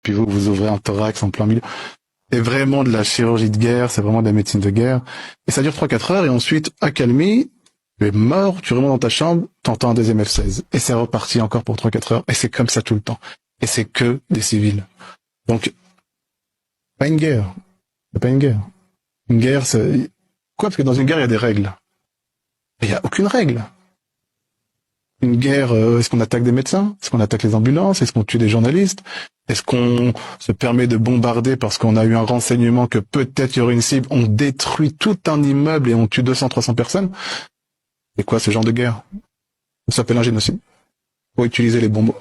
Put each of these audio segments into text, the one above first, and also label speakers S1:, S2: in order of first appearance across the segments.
S1: puis vous ouvrez un thorax en plein milieu. C'est vraiment de la chirurgie de guerre, c'est vraiment de la médecine de guerre. Et ça dure 3-4 heures, et ensuite, accalmie, tu es mort, tu remontes dans ta chambre, t'entends un deuxième F-16. Et c'est reparti encore pour 3-4 heures, et c'est comme ça tout le temps. Et c'est que des civils. Donc, pas une guerre. C'est pas une guerre. Une guerre, c'est... Quoi? Parce que dans une guerre, il y a des règles. Mais il n'y a aucune règle. Une guerre, est-ce qu'on attaque des médecins? Est-ce qu'on attaque les ambulances? Est-ce qu'on tue des journalistes? Est-ce qu'on se permet de bombarder parce qu'on a eu un renseignement que peut-être il y aurait une cible? On détruit tout un immeuble et on tue 200-300 personnes? C'est quoi ce genre de guerre? Ça s'appelle un génocide. Faut utiliser les bombes.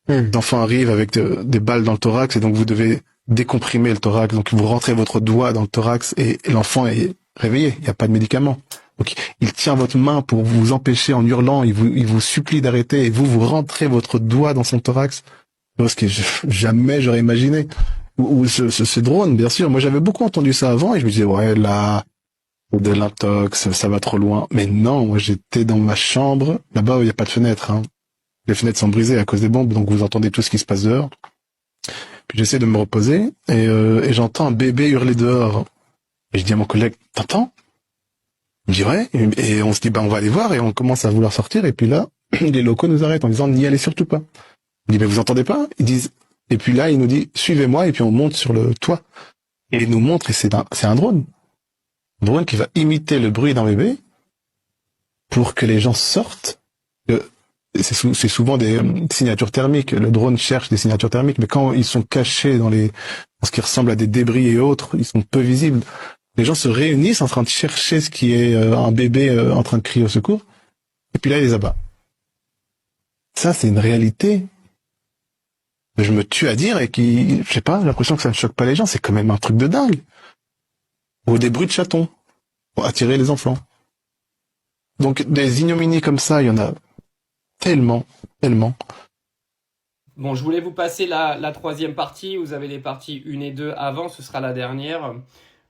S1: Les enfants arrivent avec des balles dans le thorax et donc vous devez décomprimer le thorax. Donc vous rentrez votre doigt dans le thorax et l'enfant est réveillé. Il n'y a pas de médicament. Donc il tient votre main pour vous empêcher en hurlant. Il vous supplie d'arrêter et vous rentrez votre doigt dans son thorax. Ce que jamais j'aurais imaginé. Ou ce drone, bien sûr. Moi j'avais beaucoup entendu ça avant et je me disais ouais là de l'intox, ça va trop loin. Mais non, moi j'étais dans ma chambre. Là-bas il n'y a pas de fenêtre. Hein. Les fenêtres sont brisées à cause des bombes, donc vous entendez tout ce qui se passe dehors. Puis j'essaie de me reposer, et j'entends un bébé hurler dehors. Et je dis à mon collègue, t'entends? Il me dit ouais, et on se dit, on va aller voir, et on commence à vouloir sortir, et puis là, les locaux nous arrêtent en disant, n'y allez surtout pas. On dit, mais vous entendez pas? Ils disent, et puis là, il nous dit, suivez-moi, et puis on monte sur le toit. Et il nous montre, et c'est un drone. Un drone qui va imiter le bruit d'un bébé, pour que les gens sortent. C'est souvent des signatures thermiques. Le drone cherche des signatures thermiques, mais quand ils sont cachés dans ce qui ressemble à des débris et autres, ils sont peu visibles. Les gens se réunissent en train de chercher ce qui est un bébé en train de crier au secours, et puis là, ils les abattent. Ça, c'est une réalité. Je me tue à dire et je sais pas, j'ai l'impression que ça ne choque pas les gens. C'est quand même un truc de dingue. Ou des bruits de chatons pour attirer les enfants. Donc, des ignominies comme ça, il y en a tellement.
S2: Bon, je voulais vous passer la troisième partie. Vous avez les parties 1 et 2 avant, ce sera la dernière.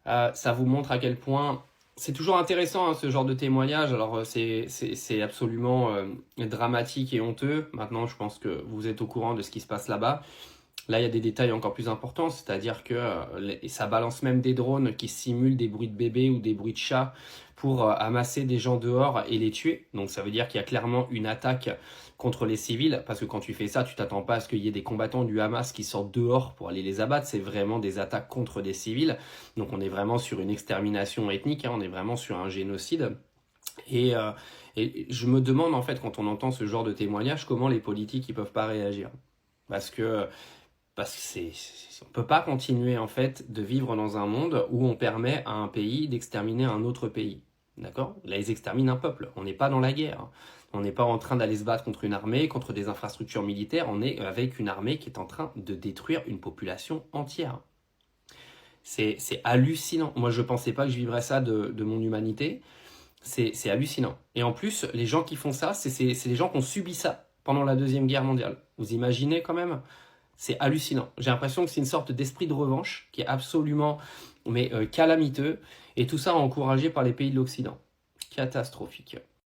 S2: Ça vous montre à quel point... C'est toujours intéressant, hein, ce genre de témoignage. Alors, c'est absolument dramatique et honteux. Maintenant, je pense que vous êtes au courant de ce qui se passe là-bas. Là, il y a des détails encore plus importants, c'est-à-dire que ça balance même des drones qui simulent des bruits de bébés ou des bruits de chats pour amasser des gens dehors et les tuer. Donc ça veut dire qu'il y a clairement une attaque contre les civils, parce que quand tu fais ça, tu t'attends pas à ce qu'il y ait des combattants du Hamas qui sortent dehors pour aller les abattre. C'est vraiment des attaques contre des civils. Donc on est vraiment sur une extermination ethnique, hein, on est vraiment sur un génocide. Et je me demande en fait, quand on entend ce genre de témoignage, comment les politiques ils peuvent pas réagir. Parce que on peut pas continuer en fait de vivre dans un monde où on permet à un pays d'exterminer un autre pays. D'accord? Là, ils exterminent un peuple. On n'est pas dans la guerre. On n'est pas en train d'aller se battre contre une armée, contre des infrastructures militaires. On est avec une armée qui est en train de détruire une population entière. C'est hallucinant. Moi, je pensais pas que je vivrais ça de mon humanité. C'est hallucinant. Et en plus, les gens qui font ça, c'est les gens qui ont subi ça pendant la Deuxième Guerre mondiale. Vous imaginez quand même? C'est hallucinant. J'ai l'impression que c'est une sorte d'esprit de revanche qui est absolument calamiteux. Et tout ça encouragé par les pays de l'Occident. Catastrophique.